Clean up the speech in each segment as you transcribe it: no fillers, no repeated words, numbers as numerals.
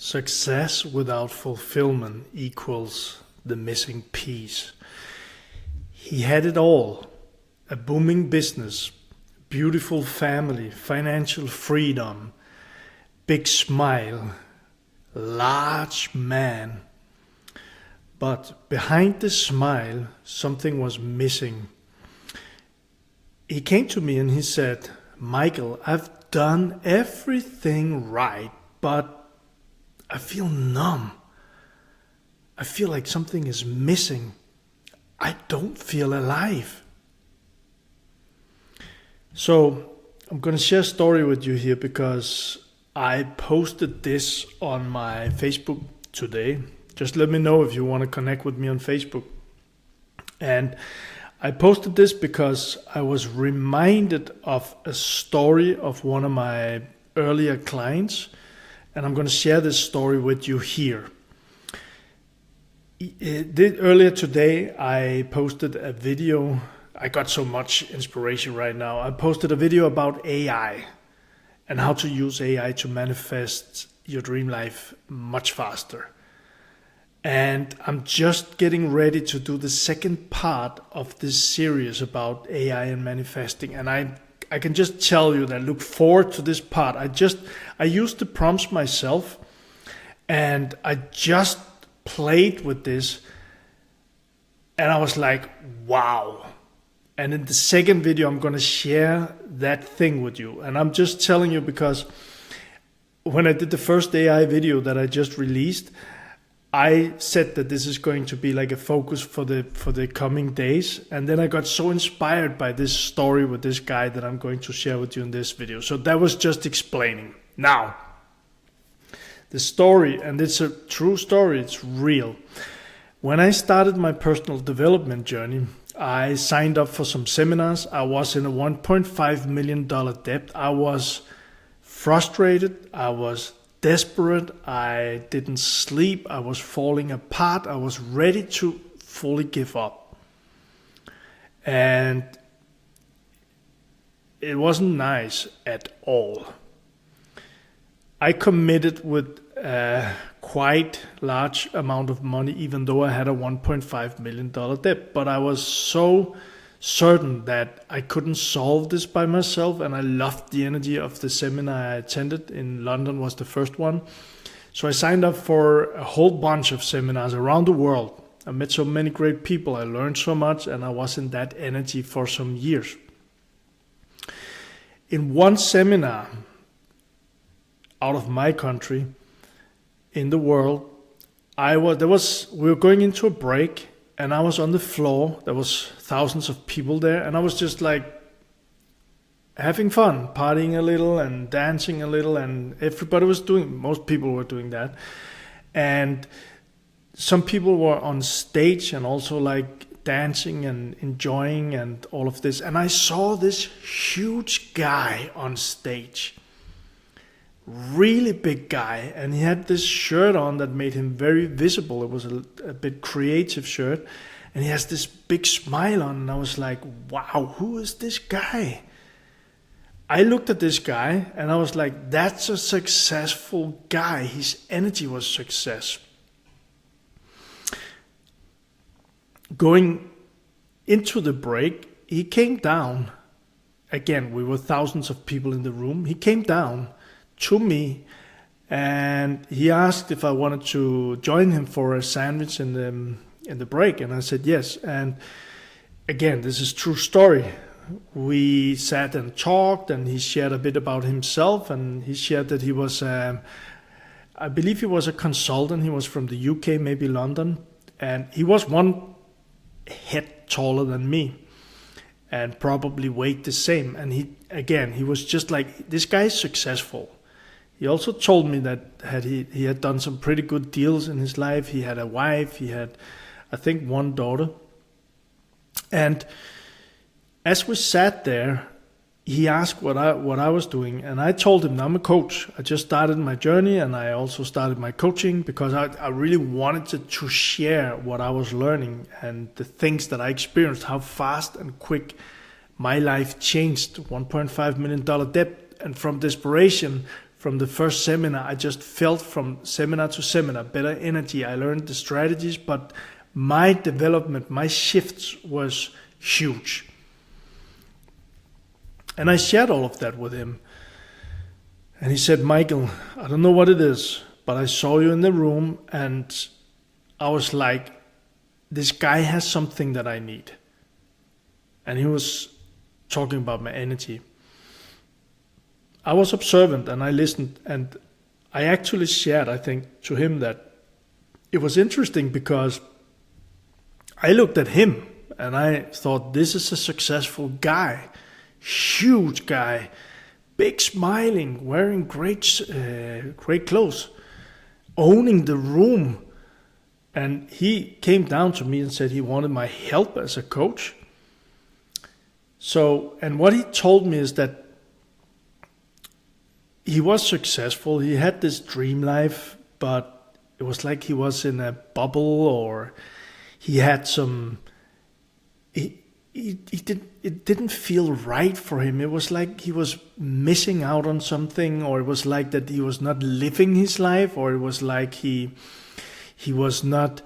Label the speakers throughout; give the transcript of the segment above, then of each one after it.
Speaker 1: Success without fulfillment equals the missing piece. He had it all: a booming business, beautiful family, financial freedom, big smile, large man. But behind the smile, something was missing. He came to me and he said, "Michael, I've done everything right, but I feel numb. I feel like something is missing. I don't feel alive." So I'm going to share a story with you here because I posted this on my Facebook today. Just let me know if you want to connect with me on Facebook. And I posted this because I was reminded of a story of one of my earlier clients, and I'm going to share this story with you here. Earlier today, I posted a video. I got so much inspiration right now. I posted a video about AI and how to use AI to manifest your dream life much faster. And I'm just getting ready to do the second part of this series about AI and manifesting. And I can just tell you that look forward to this part. I used the prompts myself, and I just played with this, and I was like, wow. And in the second video, I'm going to share that thing with you. And I'm just telling you because when I did the first AI video that I just released, I said that this is going to be like a focus for the coming days. And then I got so inspired by this story with this guy that I'm going to share with you in this video. So that was just explaining. Now, the story, and it's a true story, it's real. When I started my personal development journey, I signed up for some seminars. I was in a $1.5 million debt. I was frustrated. I was desperate. I didn't sleep. I was falling apart. I was ready to fully give up. And it wasn't nice at all. I committed with a quite large amount of money, even though I had a $1.5 million debt. But I was so certain that I couldn't solve this by myself, and I loved the energy of the seminar I attended in London. Was the first one. So I signed up for a whole bunch of seminars around the world. I met so many great people, I learned so much, and I was in that energy for some years. In one seminar out of my country, in the world, we were going into a break, and I was on the floor. There was thousands of people there, and I was just like having fun, partying a little and dancing a little, and most people were doing that. And some people were on stage and also like dancing and enjoying and all of this. And I saw this huge guy on stage, really big guy, and he had this shirt on that made him very visible. It was a bit creative shirt, and he has this big smile on, and I was like, wow, who is this guy? I looked at this guy and I was like, that's a successful guy. His energy was success. Going into the break, he came down. Again, we were thousands of people in the room. He came down to me and he asked if I wanted to join him for a sandwich in the break, and I said yes. And again, this is true story. We sat and talked, and he shared a bit about himself, and he shared that he was I believe he was a consultant. He was from the UK, maybe London, and he was one head taller than me and probably weighed the same. And he was just like, this guy is successful. He also told me that he had done some pretty good deals in his life. He had a wife. He had, I think, one daughter. And as we sat there, he asked what I was doing. And I told him, I'm a coach. I just started my journey, and I also started my coaching because I really wanted to share what I was learning and the things that I experienced, how fast and quick my life changed. $1.5 million debt. And from desperation, from the first seminar. I just felt from seminar to seminar better energy. I learned the strategies, but my development, my shifts was huge. And I shared all of that with him. And he said, Michael, I don't know what it is, but I saw you in the room and I was like, this guy has something that I need. And he was talking about my energy. I was observant and I listened, and I actually shared, I think, to him that it was interesting because I looked at him and I thought, this is a successful guy, huge guy, big smiling, wearing great clothes, owning the room. And he came down to me and said he wanted my help as a coach. So, and what he told me is that he was successful. He had this dream life, but it was like he was in a bubble, or he had some, it didn't feel right for him. It was like he was missing out on something, or it was like that he was not living his life, or it was like he was not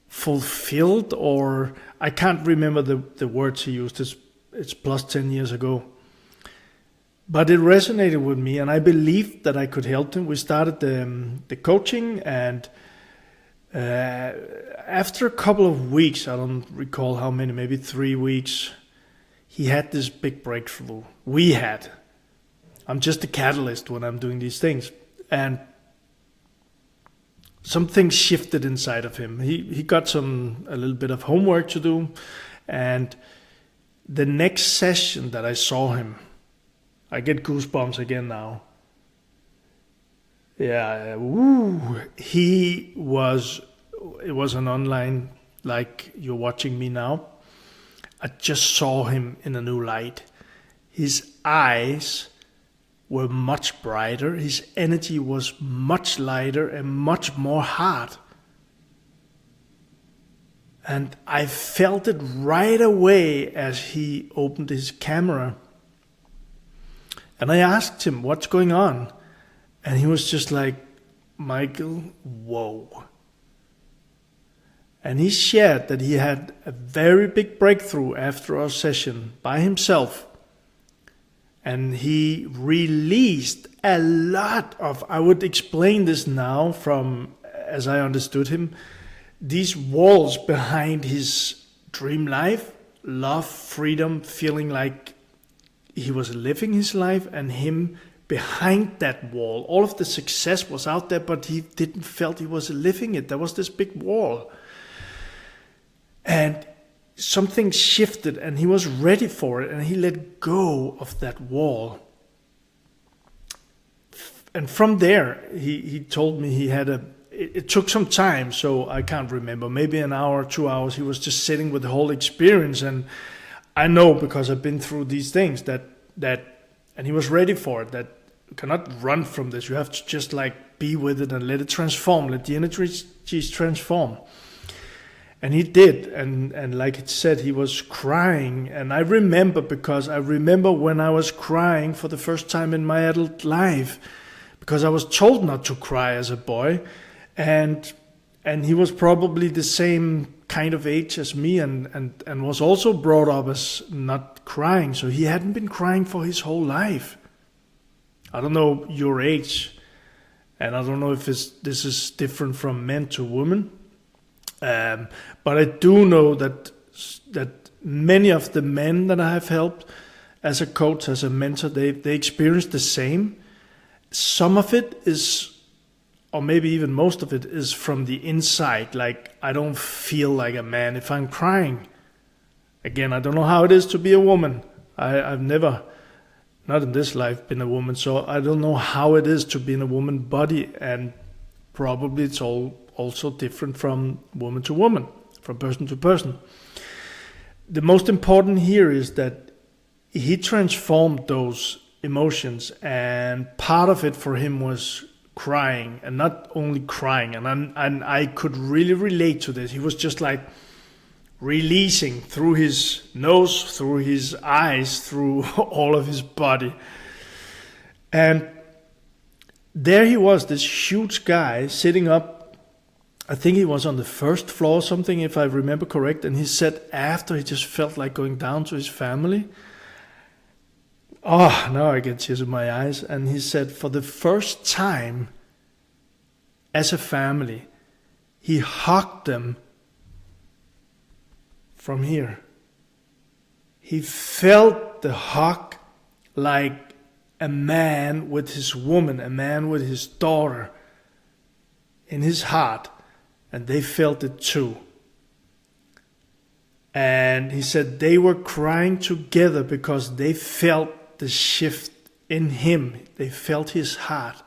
Speaker 1: fulfilled, or I can't remember the words he used. It's plus 10 years ago. But it resonated with me, and I believed that I could help him. We started the coaching, and after a couple of weeks, I don't recall how many, maybe 3 weeks, he had this big breakthrough. I'm just a catalyst when I'm doing these things. And something shifted inside of him. He got a little bit of homework to do, and the next session that I saw him, I get goosebumps again now. Yeah, it was an online, like you're watching me now. I just saw him in a new light. His eyes were much brighter. His energy was much lighter and much more hard. And I felt it right away as he opened his camera. And I asked him, what's going on? And he was just like, Michael, whoa. And he shared that he had a very big breakthrough after our session by himself. And he released a lot of, I would explain this now from, as I understood him, these walls behind his dream life, love, freedom, feeling like he was living his life, and him behind that wall. All of the success was out there, but he didn't felt he was living it. There was this big wall. And something shifted, and he was ready for it, and he let go of that wall. And from there, he told me he had it took some time, so I can't remember, maybe an hour, 2 hours. He was just sitting with the whole experience, and I know because I've been through these things that and he was ready for it, that you cannot run from this. You have to just like be with it and let it transform, let the energies transform. And he did, and like it said, he was crying. And I remember, because I remember when I was crying for the first time in my adult life, because I was told not to cry as a boy, and he was probably the same kind of age as me, and was also brought up as not crying. So he hadn't been crying for his whole life. I don't know your age, and I don't know if this is different from men to women. But I do know that many of the men that I have helped as a coach, as a mentor, they experience the same. Some of it is, or maybe even most of it, is from the inside. Like, I don't feel like a man if I'm crying. Again, I don't know how it is to be a woman. I've never, not in this life, been a woman, so I don't know how it is to be in a woman body, and probably it's also different from woman to woman, from person to person. The most important here is that he transformed those emotions, and part of it for him was crying, and not only crying, and I could really relate to this. He was just like releasing through his nose, through his eyes, through all of his body. And there he was, this huge guy sitting up. I think he was on the first floor or something, if I remember correct. And he said after he just felt like going down to his family. Oh, now I get tears in my eyes. And he said for the first time as a family, he hugged them from here. He felt the hug like a man with his woman, a man with his daughter in his heart. And they felt it too. And he said they were crying together because they felt the shift in him. They felt his heart.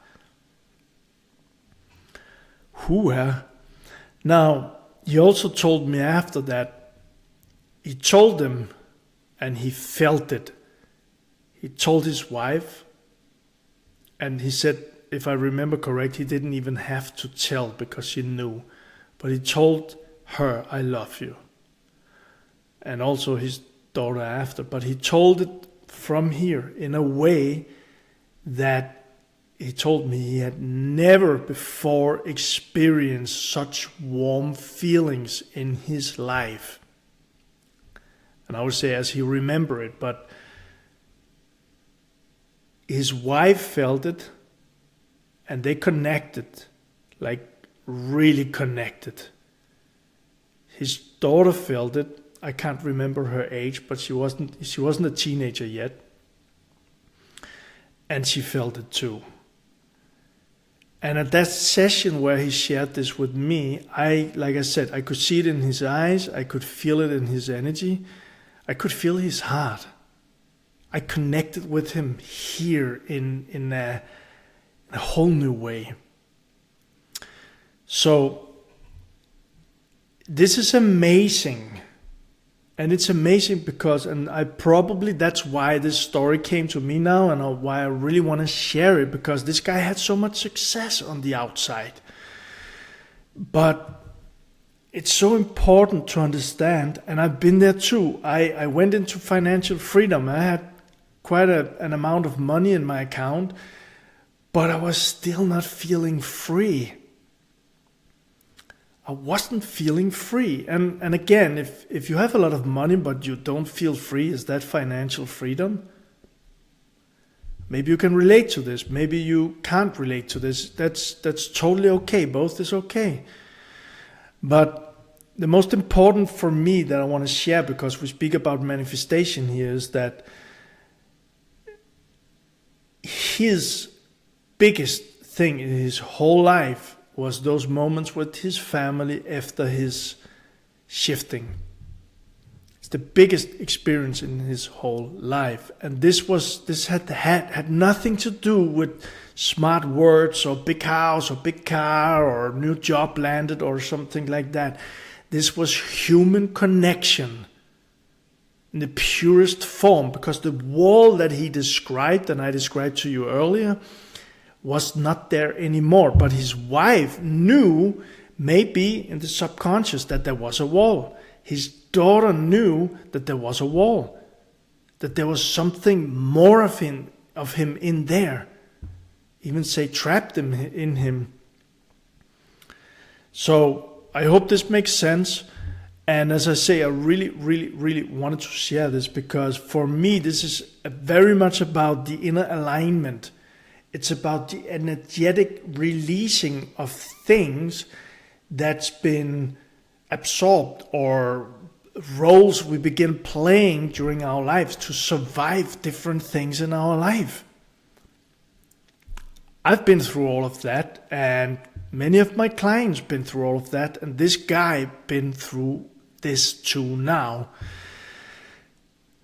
Speaker 1: Now, he also told me after that, he told them, and he felt it. He told his wife, and he said, if I remember correct, he didn't even have to tell because she knew. But he told her, I love you. And also his daughter after. But he told it from here in a way that he told me he had never before experienced such warm feelings in his life. And I would say as he remembered it, but his wife felt it and they connected, like really connected. His daughter felt it. I can't remember her age, but she wasn't a teenager yet. And she felt it too. And at that session where he shared this with me, like I said, I could see it in his eyes, I could feel it in his energy, I could feel his heart. I connected with him here in a whole new way. So this is amazing. And it's amazing because, and that's why this story came to me now and why I really want to share it, because this guy had so much success on the outside. But it's so important to understand, and I've been there too. I went into financial freedom. I had quite an amount of money in my account, but I was still not feeling free. I wasn't feeling free. And again, if you have a lot of money but you don't feel free, is that financial freedom? Maybe you can relate to this. Maybe you can't relate to this. That's totally okay. Both is okay. But the most important for me that I want to share, because we speak about manifestation here, is that his biggest thing in his whole life was those moments with his family after his shifting. It's the biggest experience in his whole life. And this had nothing to do with smart words or big house or big car or new job landed or something like that. This was human connection in the purest form, because the wall that he described and I described to you earlier was not there anymore. But his wife knew, maybe in the subconscious, that there was a wall. His daughter knew that there was a wall, that there was something more of him in there, even say trapped in him. So I hope this makes sense. And as I say, I really, really, really wanted to share this, because for me, this is very much about the inner alignment. It's about the energetic releasing of things that's been absorbed, or roles we begin playing during our lives to survive different things in our life. I've been through all of that, and many of my clients been through all of that, and this guy been through this too now.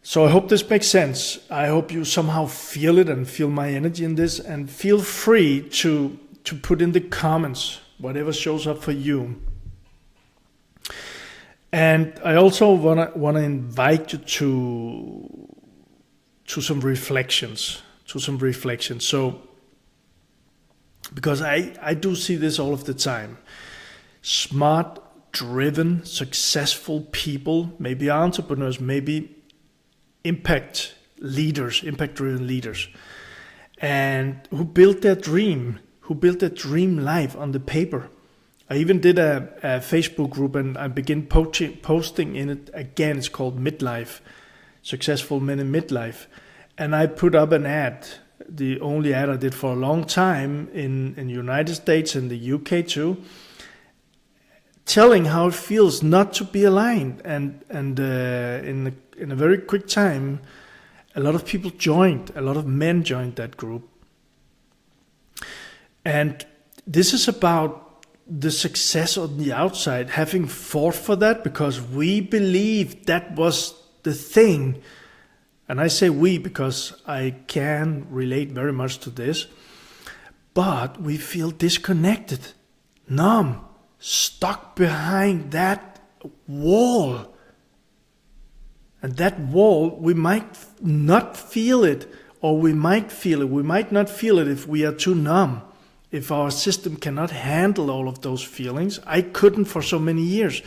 Speaker 1: So I hope this makes sense. I hope you somehow feel it and feel my energy in this, and feel free to put in the comments whatever shows up for you. And I also wanna invite you to some reflections. So, because I do see this all of the time. Smart, driven, successful people, maybe entrepreneurs, maybe impact-driven leaders, and who built their dream, who built a dream life on the paper. I even did a Facebook group, and I began posting in it again. It's called Midlife, Successful Men in Midlife. And I put up an ad, the only ad I did for a long time in the United States and the UK too, telling how it feels not to be aligned. And in a very quick time, a lot of people joined, a lot of men joined that group. And this is about the success on the outside, having fought for that because we believed that was the thing. And I say we because I can relate very much to this. But we feel disconnected, numb, stuck behind that wall. And that wall, we might not feel it, or we might feel it. We might not feel it if we are too numb. If our system cannot handle all of those feelings. I couldn't for so many years.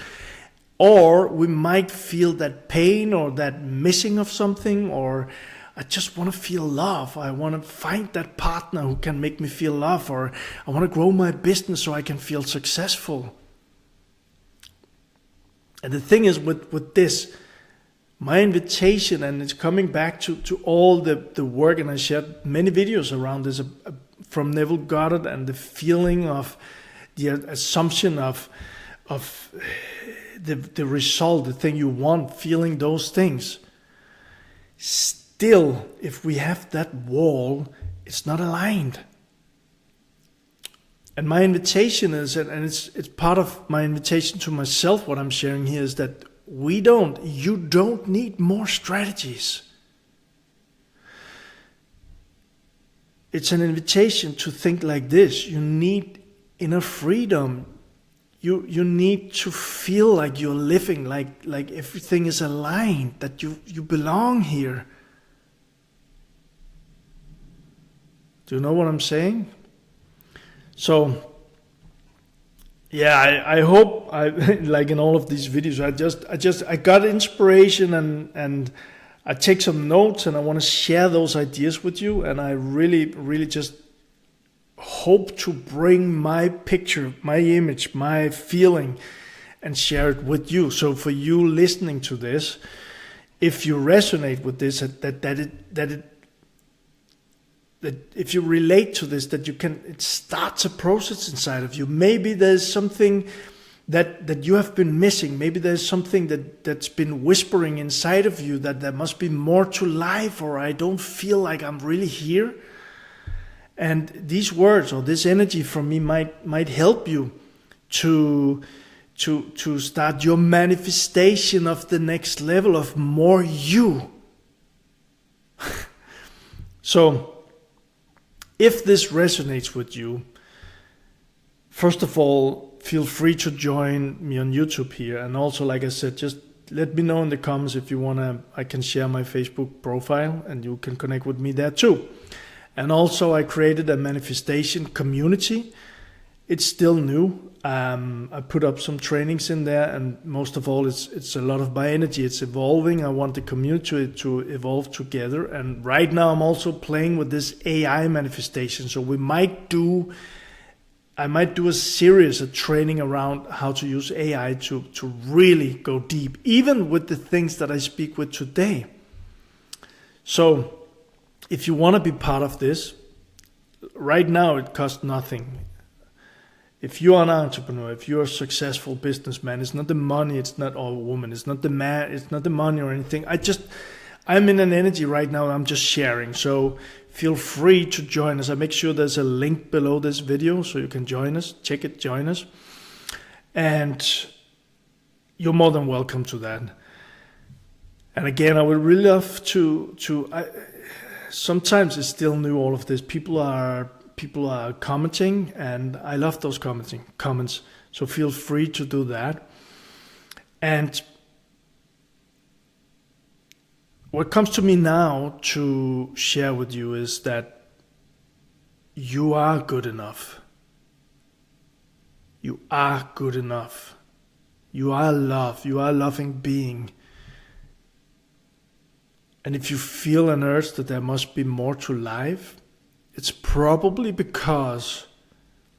Speaker 1: Or we might feel that pain or that missing of something, or I just want to feel love. I want to find that partner who can make me feel love, or I want to grow my business so I can feel successful. And the thing is with this, my invitation, and it's coming back to all the work, and I shared many videos around this, from Neville Goddard, and the feeling of the assumption of the result, the thing you want, feeling those things. Still, if we have that wall, it's not aligned. And my invitation is, and it's part of my invitation to myself, what I'm sharing here, is that you don't need more strategies. It's an invitation to think like this. You need inner freedom. You need to feel like you're living, like everything is aligned, that you belong here. Do you know what I'm saying? So, yeah, I hope like in all of these videos, I got inspiration and I take some notes, and I want to share those ideas with you. And I really, really just hope to bring my picture, my image, my feeling, and share it with you. So for you listening to this, if you resonate with this, that if you relate to this, that it starts a process inside of you. Maybe there's something that you have been missing. Maybe there's something that's been whispering inside of you that there must be more to life, or I don't feel like I'm really here. And these words or this energy from me might help you to start your manifestation of the next level of more you. So, if this resonates with you, first of all, feel free to join me on YouTube here. And also, like I said, just let me know in the comments if you want to. I can share my Facebook profile and you can connect with me there too. And also, I created a manifestation community. It's still new. I put up some trainings in there, and most of all, it's a lot of my energy. It's evolving. I want the community to evolve together. And right now, I'm also playing with this AI manifestation. So I might do a series of training around how to use AI to really go deep, even with the things that I speak with today. So if you want to be part of this, right now it costs nothing. If you are an entrepreneur, if you're a successful businessman, it's not the money, it's not or woman, it's not the man, it's not the money or anything. I'm in an energy right now, I'm just sharing. So feel free to join us. I make sure there's a link below this video so you can join us, check it, join us. And you're more than welcome to that. And again, I would really love sometimes it's still new, all of this. People are commenting, and I love those comments. So feel free to do that. And what comes to me now to share with you is that you are good enough. You are good enough. You are love. You are a loving being. And if you feel an urge that there must be more to life, it's probably because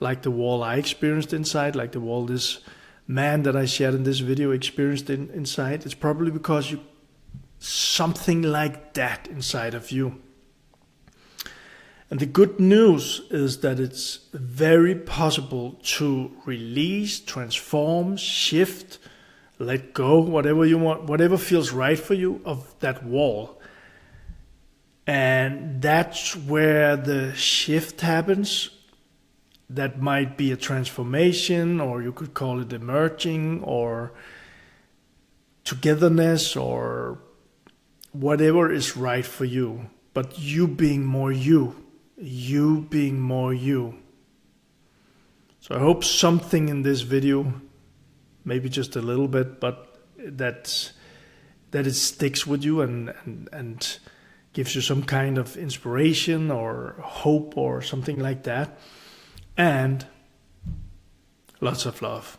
Speaker 1: like the wall I experienced inside, like the wall this man that I shared in this video experienced inside. It's probably because you something like that inside of you. And the good news is that it's very possible to release, transform, shift, let go, whatever you want, whatever feels right for you of that wall. And that's where the shift happens. That might be a transformation, or you could call it emerging, or togetherness, or whatever is right for you. But you being more you. You being more you. So I hope something in this video, maybe just a little bit, but that it sticks with you and gives you some kind of inspiration or hope or something like that. And lots of love.